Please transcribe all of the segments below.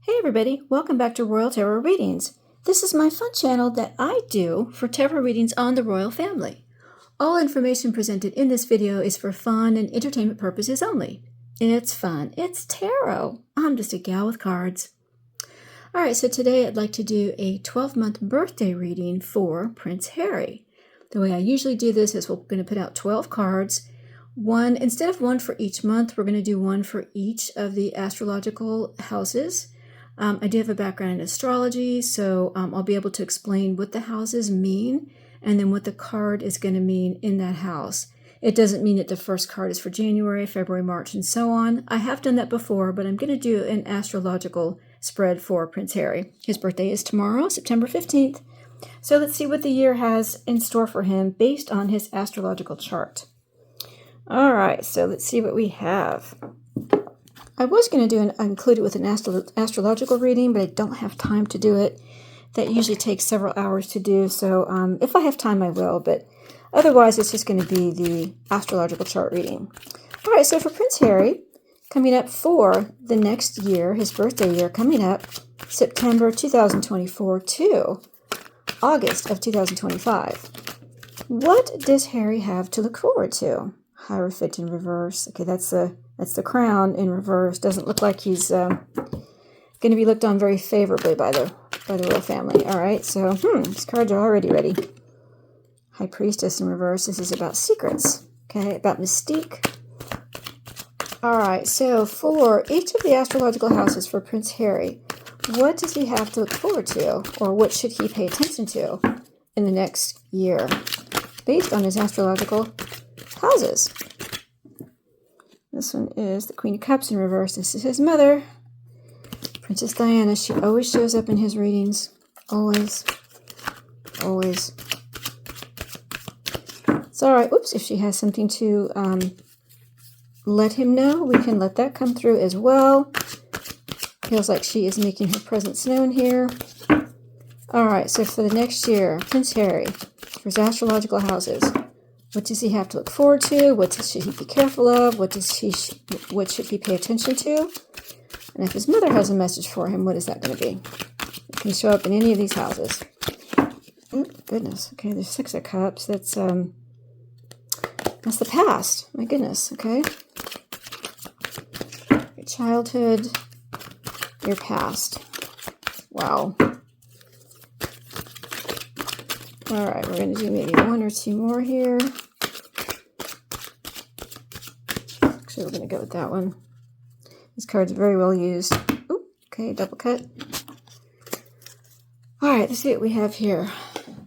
Hey everybody, welcome back to Royal Tarot Readings. This is my fun channel that I do for tarot readings on the royal family. All information presented in this video is for fun and entertainment purposes only. It's fun, it's tarot. I'm just a gal with cards. Alright, so today I'd like to do a 12-month birthday reading for Prince Harry. The way I usually do this is we're going to put out 12 cards. Instead of one for each month, we're going to do one for each of the astrological houses. I do have a background in astrology, so I'll be able to explain what the houses mean and then what the card is going to mean in that house. It doesn't mean that the first card is for January, February, March, and so on. I have done that before, but I'm going to do an astrological spread for Prince Harry. His birthday is tomorrow, September 15th. So let's see what the year has in store for him based on his astrological chart. All right, so let's see what we have. I was going to include it with an astrological reading, but I don't have time to do it. That usually takes several hours to do, so if I have time, I will, but otherwise it's just going to be the astrological chart reading. All right, so for Prince Harry, coming up for the next year, his birthday year, coming up September 2024 to August of 2025. What does Harry have to look forward to? Hierophant in reverse. Okay, that's the crown in reverse. Doesn't look like he's going to be looked on very favorably by the royal family. All right, so these cards are already ready. High Priestess in reverse. This is about secrets. Okay, about mystique. All right, so for each of the astrological houses for Prince Harry, what does he have to look forward to, or what should he pay attention to in the next year, based on his astrological houses? This one is the Queen of Cups in reverse. This is his mother, Princess Diana. She always shows up in his readings. Always. Always. It's all right. Oops, if she has something to let him know, we can let that come through as well. Feels like she is making her presence known here. All right, so for the next year, Prince Harry, for his astrological houses, what does he have to look forward to? What should he be careful of? What should he pay attention to? And if his mother has a message for him, what is that going to be? It can show up in any of these houses. Oh, goodness. Okay, there's 6 of Cups. That's the past. My goodness. Okay. Your childhood, your past. Wow. All right, we're going to do maybe 1 or 2 more here. Actually, we're going to go with that one. This card's very well used. Ooh, okay, double cut. All right, let's see what we have here.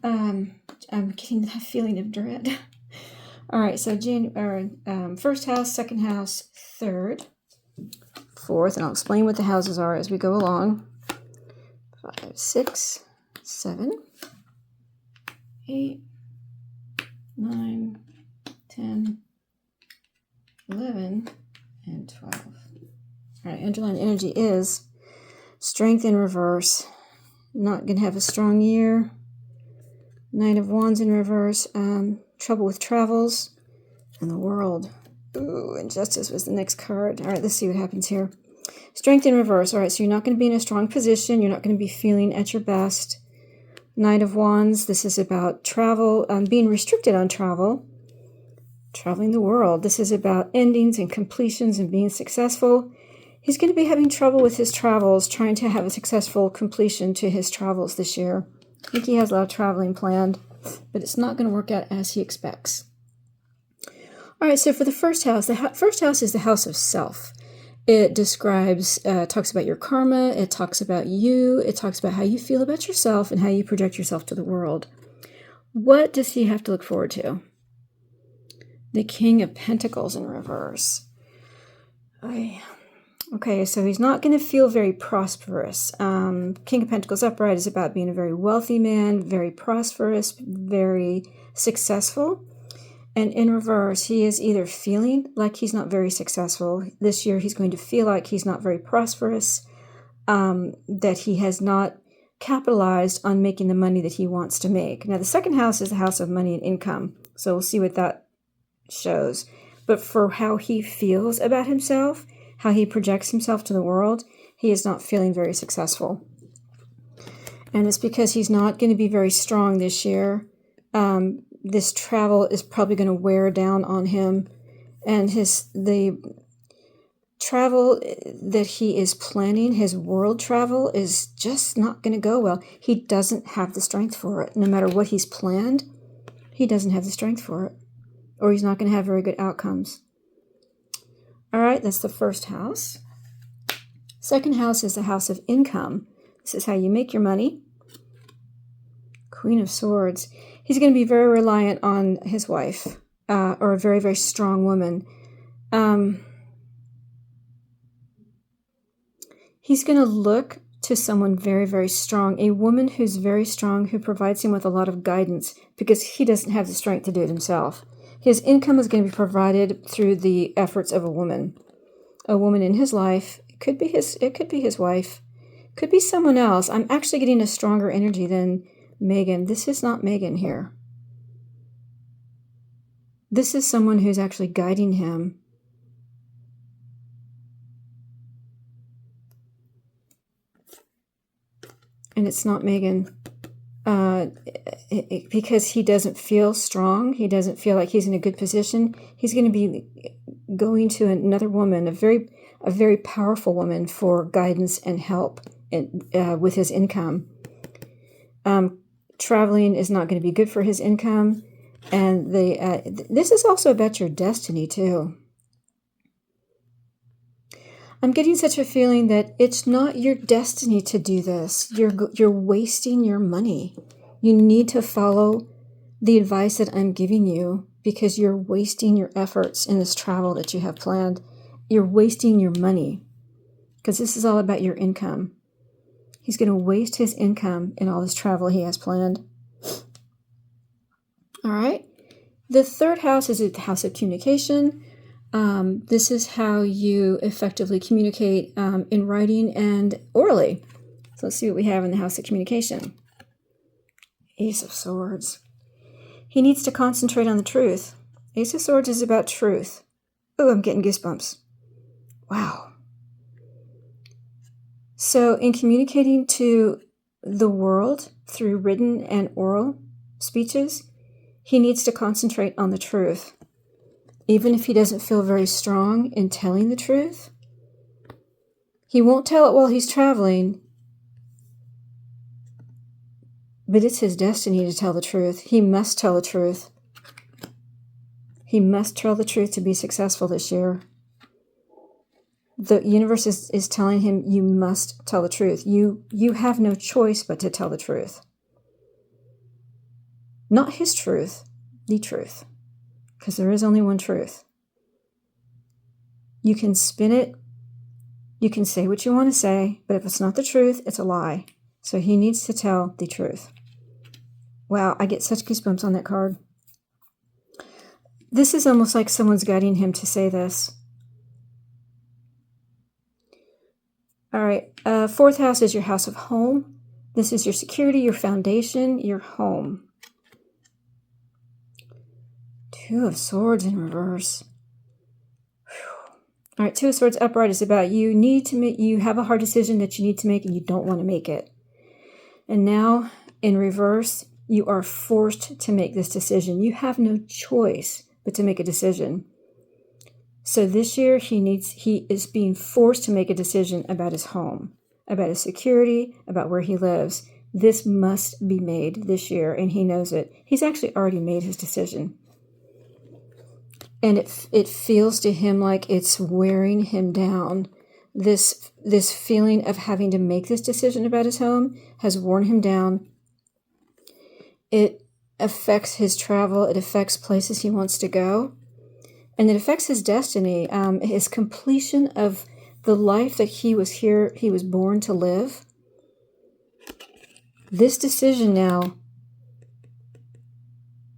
I'm getting that feeling of dread. All right, so first house, second house, third, fourth, and I'll explain what the houses are as we go along. 5, 6, 7. 8, 9, 10, 11, and 12. All right, underlying energy is strength in reverse. Not going to have a strong year. Knight of Wands in reverse. Trouble with travels and the world. Ooh, injustice was the next card. All right, let's see what happens here. Strength in reverse. All right, so you're not going to be in a strong position. You're not going to be feeling at your best. Knight of Wands, this is about travel, being restricted on travel, traveling the world. This is about endings and completions and being successful. He's going to be having trouble with his travels, trying to have a successful completion to his travels this year. I think he has a lot of traveling planned, but it's not going to work out as he expects. All right, so for the first house, the first house is the house of self. It describes, talks about your karma, it talks about you, it talks about how you feel about yourself and how you project yourself to the world. What does he have to look forward to? The King of Pentacles in reverse. Okay, so he's not going to feel very prosperous. King of Pentacles upright is about being a very wealthy man, very prosperous, very successful. And in reverse, he is either feeling like he's not very successful. This year, he's going to feel like he's not very prosperous, that he has not capitalized on making the money that he wants to make. Now, the second house is the house of money and income. So we'll see what that shows. But for how he feels about himself, how he projects himself to the world, he is not feeling very successful. And it's because he's not going to be very strong this year. This travel is probably going to wear down on him. And the travel that he is planning, his world travel, is just not going to go well. He doesn't have the strength for it. No matter what he's planned, he doesn't have the strength for it. Or he's not going to have very good outcomes. All right, that's the first house. Second house is the house of income. This is how you make your money. Queen of Swords. He's going to be very reliant on his wife, or a very, very strong woman. He's going to look to someone very, very strong, a woman who's very strong, who provides him with a lot of guidance because he doesn't have the strength to do it himself. His income is going to be provided through the efforts of a woman in his life. It could be his wife, could be someone else. I'm actually getting a stronger energy than Meghan. This is not Meghan here. This is someone who's actually guiding him. And it's not Meghan. Because he doesn't feel strong. He doesn't feel like he's in a good position. He's going to be going to another woman, a very powerful woman, for guidance and help with his income. Traveling is not going to be good for his income. And this is also about your destiny, too. I'm getting such a feeling that it's not your destiny to do this. You're wasting your money. You need to follow the advice that I'm giving you because you're wasting your efforts in this travel that you have planned. You're wasting your money because this is all about your income. He's going to waste his income in all this travel he has planned. All right. The third house is the house of communication. This is how you effectively communicate in writing and orally. So let's see what we have in the house of communication. Ace of Swords. He needs to concentrate on the truth. Ace of Swords is about truth. Oh, I'm getting goosebumps. Wow. So in communicating to the world through written and oral speeches, he needs to concentrate on the truth. Even if he doesn't feel very strong in telling the truth, he won't tell it while he's traveling, but it's his destiny to tell the truth. He must tell the truth. He must tell the truth to be successful this year. The universe is telling him, you must tell the truth. You have no choice but to tell the truth. Not his truth, the truth. Because there is only one truth. You can spin it. You can say what you want to say, but if it's not the truth, it's a lie. So he needs to tell the truth. Wow, I get such goosebumps on that card. This is almost like someone's guiding him to say this. All right, fourth house is your house of home. This is your security, your foundation, your home. Two of Swords in reverse. Whew. All right, Two of Swords upright is about you have a hard decision that you need to make and you don't want to make it. And now in reverse, you are forced to make this decision. You have no choice but to make a decision. So this year he is being forced to make a decision about his home, about his security, about where he lives. This must be made this year, and he knows it. He's actually already made his decision. And it feels to him like it's wearing him down. This feeling of having to make this decision about his home has worn him down. It affects his travel. It affects places he wants to go. And it affects his destiny, his completion of the life that he was born to live. This decision now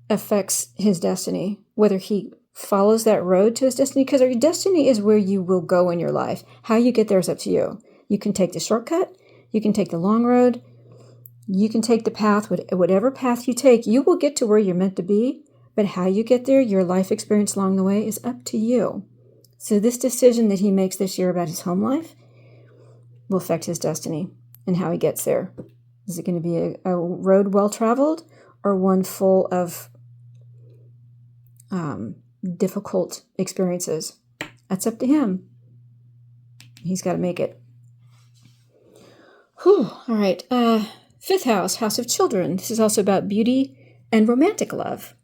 affects his destiny, whether he follows that road to his destiny, because your destiny is where you will go in your life. How you get there is up to you. You can take the shortcut. You can take the long road. You can take the path, whatever path you take, you will get to where you're meant to be. But how you get there, your life experience along the way, is up to you. So this decision that he makes this year about his home life, will affect his destiny and how he gets there. Is it going to be a road well-traveled or one full of difficult experiences? That's up to him. He's got to make it. Whew. All right. Fifth house, house of children. This is also about beauty and romantic love.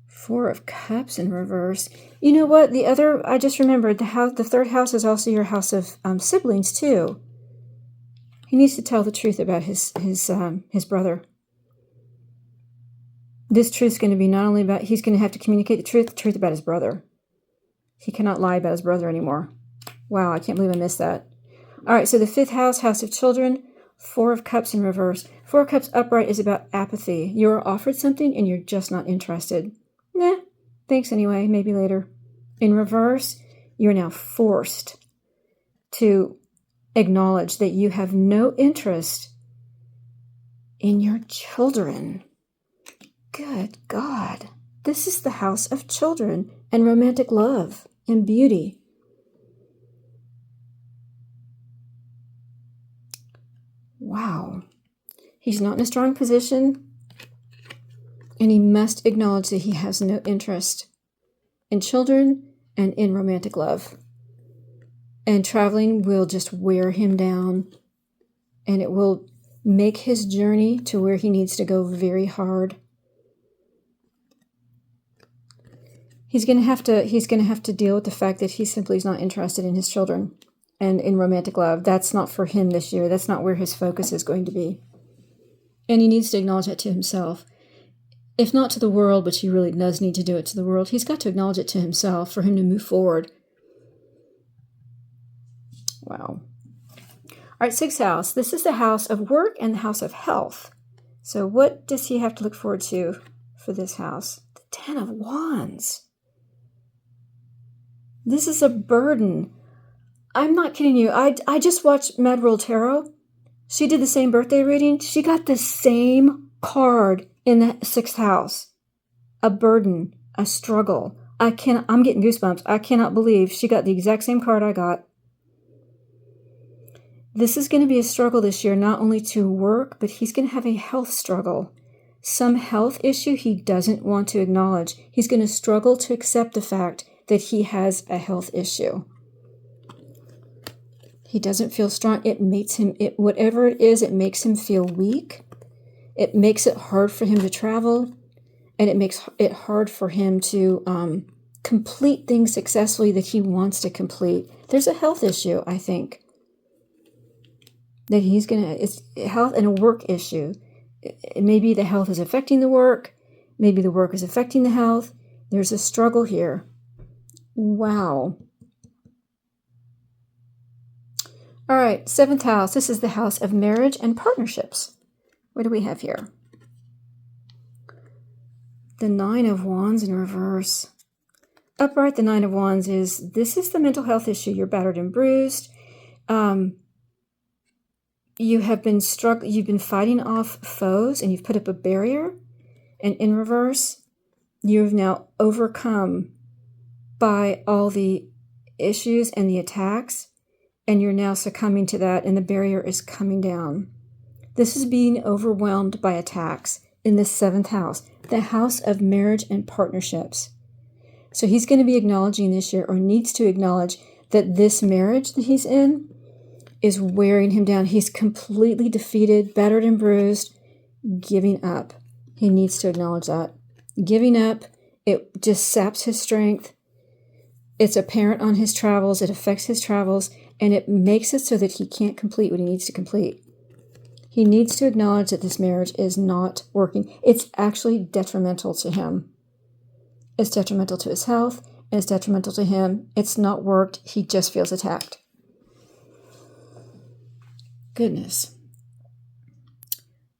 Four of Cups in reverse. You know what? I just remembered the third house is also your house of siblings too. He needs to tell the truth about his brother. This truth's going to be not only about, he's going to have to communicate the truth about his brother. He cannot lie about his brother anymore. Wow, I can't believe I missed that. All right, so the fifth house, house of children, Four of Cups in reverse. Four of Cups upright is about apathy. You're offered something and you're just not interested. Nah, thanks anyway, maybe later. In reverse, you're now forced to acknowledge that you have no interest in your children. Good God. This is the house of children and romantic love and beauty. Wow. He's not in a strong position, and he must acknowledge that he has no interest in children and in romantic love. And traveling will just wear him down, and it will make his journey to where he needs to go very hard. He's going to have to deal with the fact that he simply is not interested in his children and in romantic love. That's not for him this year. That's not where his focus is going to be. And he needs to acknowledge that to himself. If not to the world, which he really does need to do it to the world, he's got to acknowledge it to himself for him to move forward. Wow. All right, sixth house. This is the house of work and the house of health. So what does he have to look forward to for this house? The Ten of Wands. This is a burden. I'm not kidding you. I just watched Mad World Tarot. She did the same birthday reading. She got the same card in the sixth house. A burden, a struggle. I'm getting goosebumps. I cannot believe she got the exact same card I got. This is going to be a struggle this year, not only to work, but he's going to have a health struggle. Some health issue he doesn't want to acknowledge. He's going to struggle to accept the fact that he has a health issue. He doesn't feel strong. Whatever it is, it makes him feel weak. It makes it hard for him to travel. And it makes it hard for him to complete things successfully that he wants to complete. There's a health issue, I think. That it's health and a work issue. Maybe the health is affecting the work. Maybe the work is affecting the health. There's a struggle here. Wow. All right, seventh house. This is the house of marriage and partnerships. What do we have here? The Nine of Wands in reverse. Upright, the Nine of Wands this is the mental health issue. You're battered and bruised. You have been you've been fighting off foes and you've put up a barrier. And in reverse, you've now overcome by all the issues and the attacks. And you're now succumbing to that, and the barrier is coming down. This is being overwhelmed by attacks in the seventh house, the house of marriage and partnerships. So he's going to be acknowledging this year, or needs to acknowledge, that this marriage that he's in is wearing him down. He's completely defeated, battered and bruised, giving up. He needs to acknowledge that. Giving up, it just saps his strength. It's apparent on his travels. It affects his travels. And it makes it so that he can't complete what he needs to complete. He needs to acknowledge that this marriage is not working. It's actually detrimental to him. It's detrimental to his health, and it's detrimental to him. It's not worked. He just feels attacked. Goodness.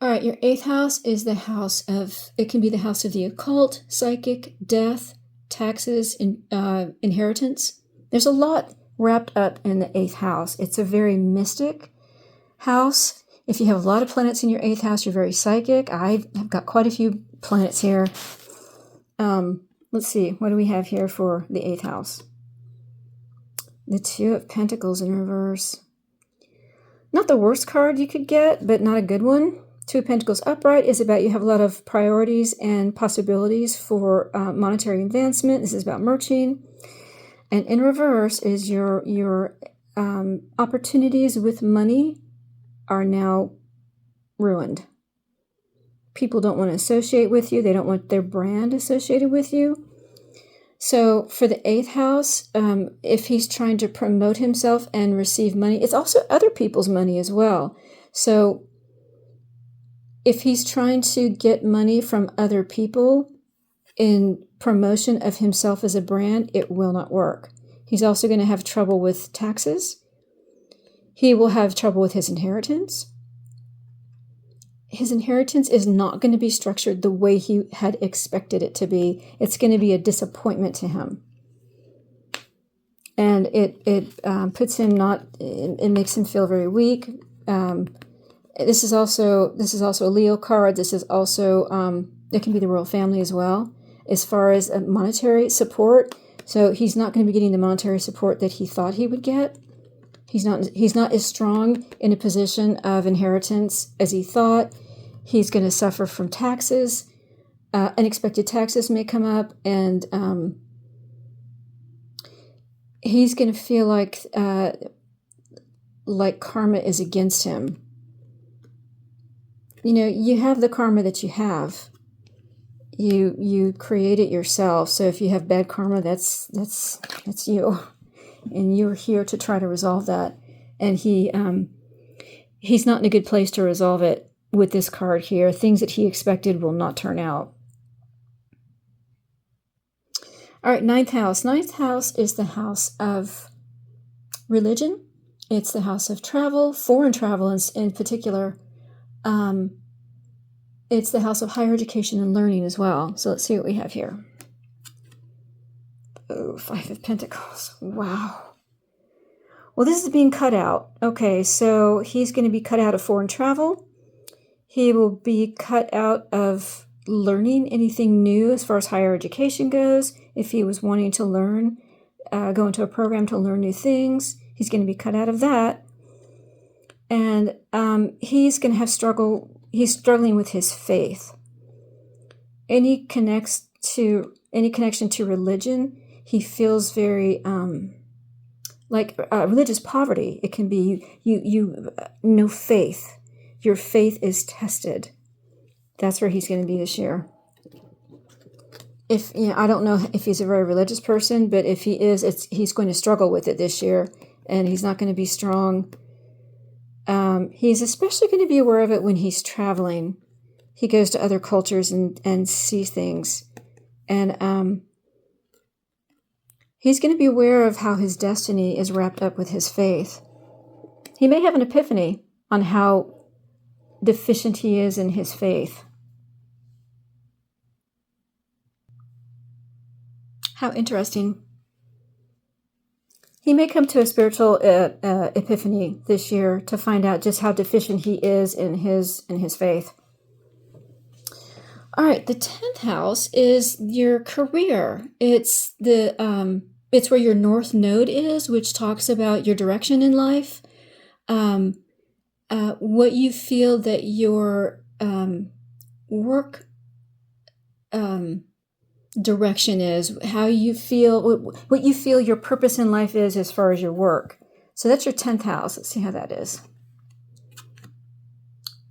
All right, your eighth house is the house of, it can be the house of the occult, psychic, death, taxes, inheritance. There's a lot wrapped up in the eighth house. It's a very mystic house. If you have a lot of planets in your eighth house, you're very psychic. I've got quite a few planets here. Let's see. What do we have here for the eighth house? The Two of Pentacles in reverse. Not the worst card you could get, but not a good one. Two of Pentacles upright is about you have a lot of priorities and possibilities for monetary advancement. This is about merging. And in reverse is your opportunities with money are now ruined. People don't want to associate with you. They don't want their brand associated with you. So for the 8th house, if he's trying to promote himself and receive money, it's also other people's money as well. So if he's trying to get money from other people in promotion of himself as a brand, it will not work. He's also going to have trouble with taxes. He will have trouble with his inheritance. His inheritance is not going to be structured the way he had expected it to be. It's going to be a disappointment to him. And it puts him it makes him feel very weak. This is also a Leo card. This is also, it can be the royal family as well, as far as monetary support. So he's not going to be getting the monetary support that he thought he would get. He's not as strong in a position of inheritance as he thought. He's going to suffer from taxes. Unexpected taxes may come up, and he's going to feel like karma is against him. You know, you have the karma that you have. You create it yourself. So if you have bad karma, that's you. And you're here to try to resolve that. And he's not in a good place to resolve it with this card here. Things that he expected will not turn out. All right, 9th house. 9th house is the house of religion. It's the house of travel, foreign travel in particular. It's the house of higher education and learning as well. So let's see what we have here. Oh, 5 of Pentacles. Wow. Well, this is being cut out. Okay, so he's going to be cut out of foreign travel. He will be cut out of learning anything new as far as higher education goes. If he was wanting to learn, go into a program to learn new things, he's going to be cut out of that. And he's going to have he's struggling with his faith. Any connection to religion, he feels very like religious poverty. It can be you no faith. Your faith is tested. That's where he's going to be this year. I don't know if he's a very religious person, but if he is, he's going to struggle with it this year, and he's not going to be strong. He's especially going to be aware of it when he's traveling. He goes to other cultures and sees things. And he's going to be aware of how his destiny is wrapped up with his faith. He may have an epiphany on how deficient he is in his faith. How interesting. He may come to a spiritual epiphany this year to find out just how deficient he is in his faith. All right, the 10th house is your career. It's it's where your North Node is, which talks about your direction in life. What you feel that your work direction is, how you feel, what you feel your purpose in life is as far as your work. So that's your 10th house. Let's see how that is.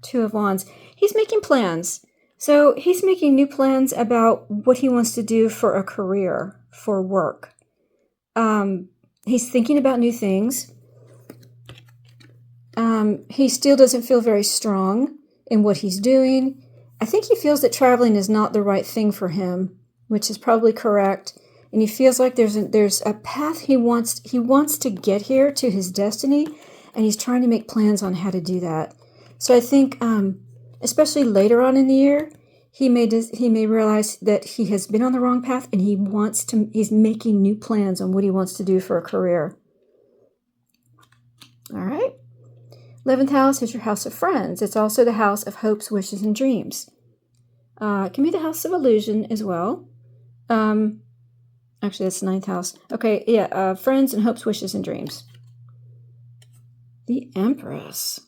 2 of Wands. He's making plans. So he's making new plans about what he wants to do for a career, for work. He's thinking about new things. He still doesn't feel very strong in what he's doing. I think he feels that traveling is not the right thing for him, which is probably correct. And he feels like there's a path he wants to get here to his destiny, and he's trying to make plans on how to do that. So I think, especially later on in the year, he may realize that he has been on the wrong path, and he's making new plans on what he wants to do for a career. All right. 11th house is your house of friends. It's also the house of hopes, wishes, and dreams. It can be the house of illusion as well. Actually, that's the 9th house. Okay, yeah, friends and hopes, wishes, and dreams. The Empress.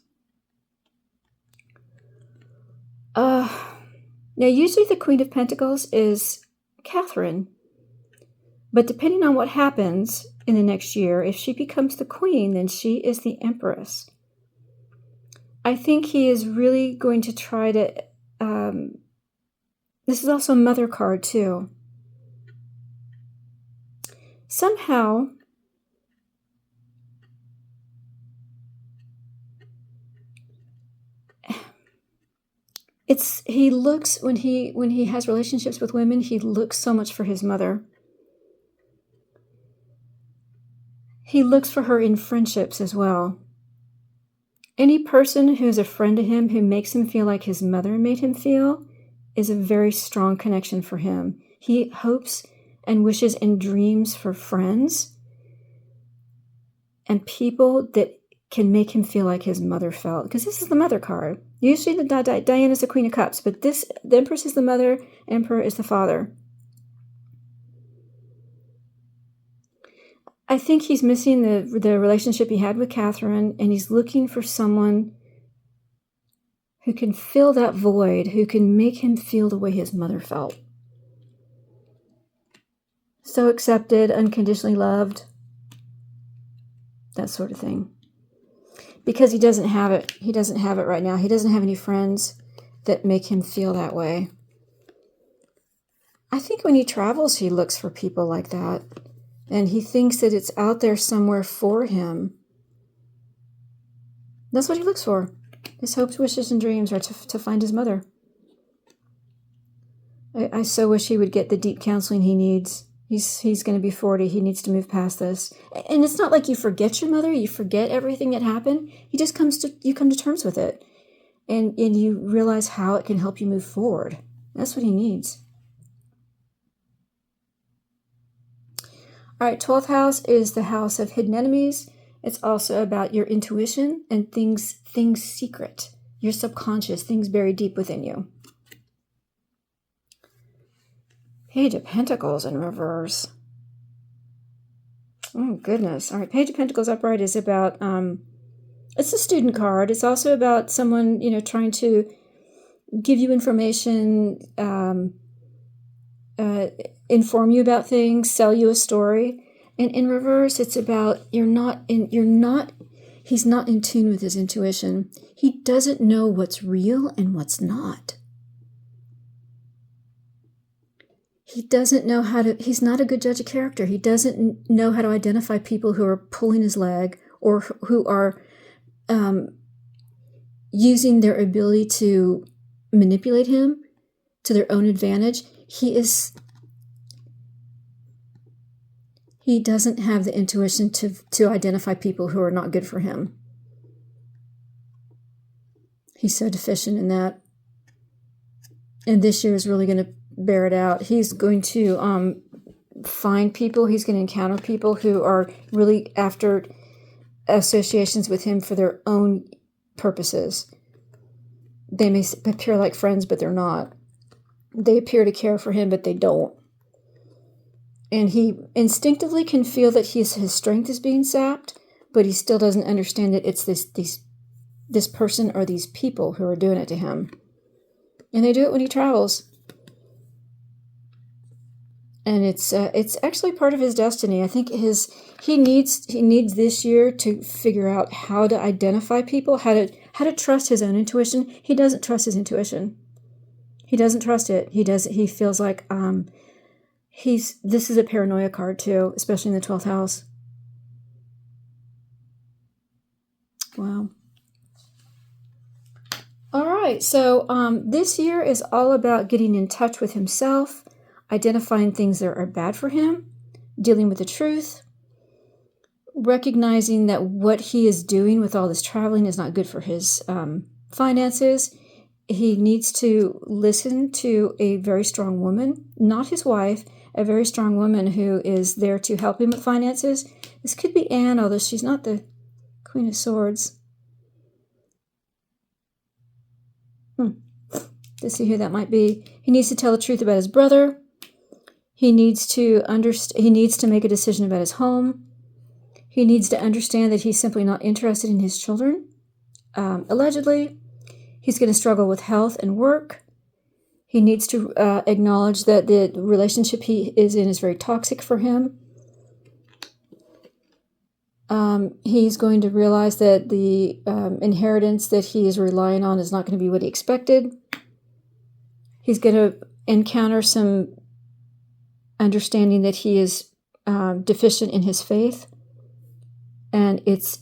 Now, usually the Queen of Pentacles is Catherine. But depending on what happens in the next year, if she becomes the Queen, then she is the Empress. I think he is really going to try to... this is also a mother card, too. Somehow... he looks, when he has relationships with women, he looks so much for his mother. He looks for her in friendships as well. Any person who's a friend to him, who makes him feel like his mother made him feel, is a very strong connection for him. He hopes and wishes and dreams for friends and people that can make him feel like his mother felt. Because this is the mother card. Usually Diana is the Queen of Cups, but the Empress is the mother, Emperor is the father. I think he's missing the relationship he had with Catherine, and he's looking for someone who can fill that void, who can make him feel the way his mother felt. So accepted, unconditionally loved, that sort of thing. Because he doesn't have it. He doesn't have it right now. He doesn't have any friends that make him feel that way. I think when he travels, he looks for people like that. And he thinks that it's out there somewhere for him. That's what he looks for. His hopes, wishes, and dreams are to find his mother. I so wish he would get the deep counseling he needs. He's going to be 40. He needs to move past this. And it's not like you forget your mother. You forget everything that happened. You come to terms with it. And you realize how it can help you move forward. That's what he needs. All right, 12th house is the house of hidden enemies. It's also about your intuition and things secret, your subconscious, things buried deep within you. Page of Pentacles in reverse. Oh, goodness. All right, Page of Pentacles upright is about, it's a student card. It's also about someone, trying to give you information, inform you about things, sell you a story. And in reverse, it's about he's not in tune with his intuition. He doesn't know what's real and what's not. He doesn't know he's not a good judge of character. He doesn't know how to identify people who are pulling his leg or who are using their ability to manipulate him to their own advantage. He doesn't have the intuition to identify people who are not good for him. He's so deficient in that. And this year is really going to bear it out. He's going to find people. He's going to encounter people who are really after associations with him for their own purposes. They may appear like friends, but they're not. They appear to care for him, but they don't. And he instinctively can feel that his strength is being sapped, but he still doesn't understand that it's this person or these people who are doing it to him. And they do it when he travels. And it's actually part of his destiny. I think he needs this year to figure out how to identify people, how to trust his own intuition. He doesn't trust his intuition. He doesn't trust it. He feels like this is a paranoia card too, especially in the 12th house. Wow. All right, so this year is all about getting in touch with himself, identifying things that are bad for him, dealing with the truth, recognizing that what he is doing with all this traveling is not good for his finances. He needs to listen to a very strong woman, not his wife, a very strong woman who is there to help him with finances. This could be Anne, although she's not the Queen of Swords. Let's see who that might be. He needs to tell the truth about his brother. He needs to make a decision about his home. He needs to understand that he's simply not interested in his children. Allegedly, he's going to struggle with health and work. He needs to acknowledge that the relationship he is in is very toxic for him. He's going to realize that the inheritance that he is relying on is not going to be what he expected. He's going to encounter some understanding that he is deficient in his faith, and it's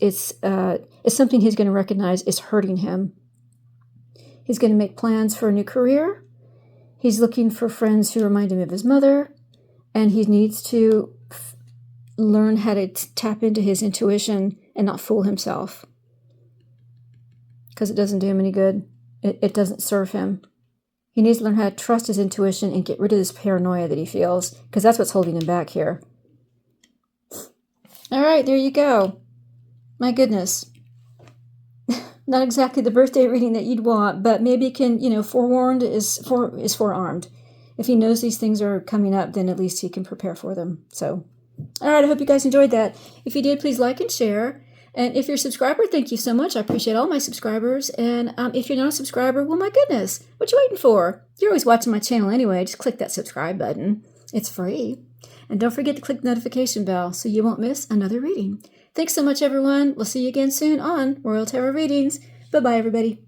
something he's going to recognize is hurting him. He's going to make plans for a new career. He's looking for friends who remind him of his mother, and he needs to learn how to tap into his intuition and not fool himself, because it doesn't do him any good. It doesn't serve him. He needs to learn how to trust his intuition and get rid of this paranoia that he feels, because that's what's holding him back here. All right, there you go. My goodness. Not exactly the birthday reading that you'd want, but maybe can, forewarned is forearmed. If he knows these things are coming up, then at least he can prepare for them. So, all right, I hope you guys enjoyed that. If you did, please like and share. And if you're a subscriber, thank you so much. I appreciate all my subscribers. And if you're not a subscriber, well, my goodness, what you waiting for? You're always watching my channel anyway. Just click that subscribe button. It's free. And don't forget to click the notification bell so you won't miss another reading. Thanks so much, everyone. We'll see you again soon on Royal Tarot Readings. Bye-bye, everybody.